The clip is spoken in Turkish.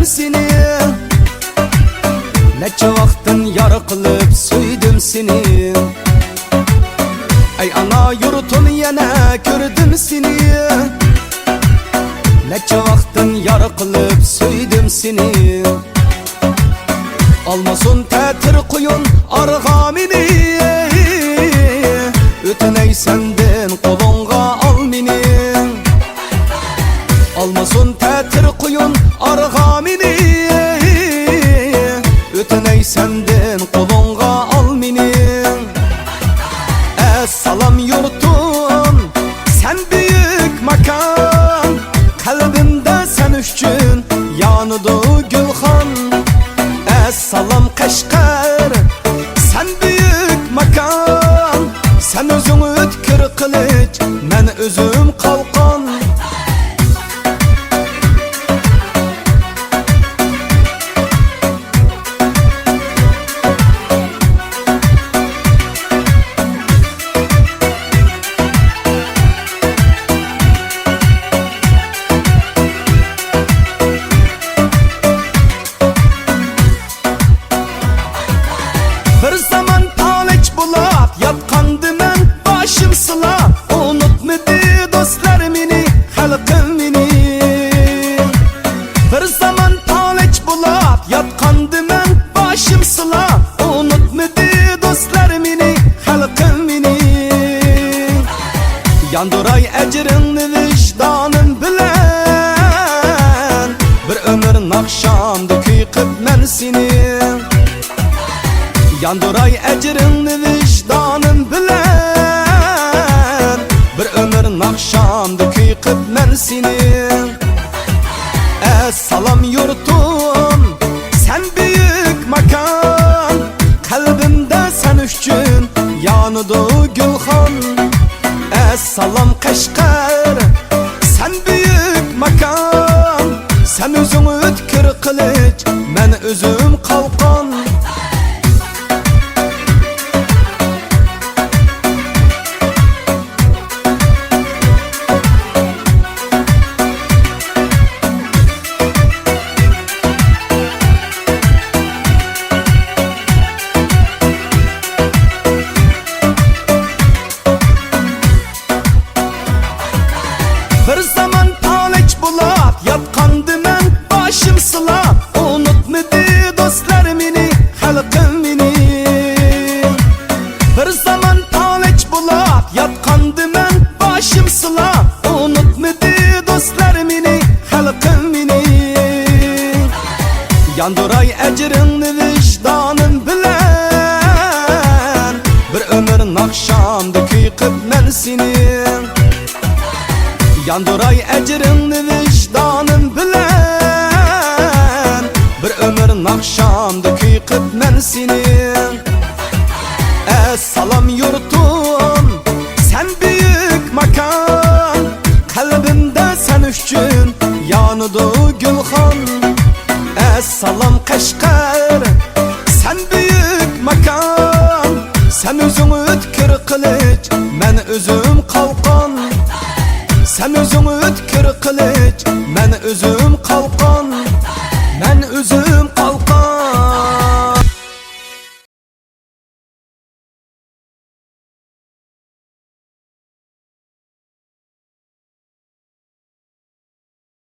seni. Neçe vaqtin yar qilib suydim seni. Ey ana yurtum yana ko'rdim seni. Neçe vaqtin yar qilib suydim seni. Almasın tətir quyun arğamini. Ötüney senden qolunğa al meni. Almasın tətir quyun arğamini. Ötüney senden qolunğa al meni. Salam yurtum, sen büyük makan. Kalbimde sen üçün yanıdı gülxan. Salam Qashqar, sen büyük makan. Sen özün ötkür kılıç, men özüm qalqan. Bir zaman paleç bulab yatqandı men başım sılab. Unutmadı dostlar meni, xalqim meni. Bir zaman paleç bulab yatqandı men başım sılab. Unutmadı dostlar meni, xalqim meni. Yanduray ecrini vicdanım bilen. Bir ömür nakşamdı kıyqib men seni. Yanduray ecrini vicdanım bilen. Bir ömür nakşamdı kıyqib men seni. Salam yurtum, sen büyük makan. Kalbimde sen üçün yanıdı gülxan. Salam Qashqar, sen büyük makan. Sen özün ötkür kılıç, men özüm qalqan. Bir zaman paleç bulab yatqandı men başım sılab. Unutmadı dostlar meni, xalqim meni. Bir zaman paleç bulab yatqandı men başım sılab. Unutmadı dostlar meni, xalqim meni. Yanduray ecrini vicdanım bilen. Bir ömür nakşamdı kıyqib men seni. Yanduray ecrini vicdanım bilen. Bir ömür nakşamdı kıyqib men seni. Salam yurtum, sen büyük makan. Kalbimde sen üçün yanıdı gülxan. Salam Qashqar, sen büyük makan. Sen özün ötkür kılıç, men özüm qalqan. Sen özün ötkür kılıç, men özüm qalqan. Men özüm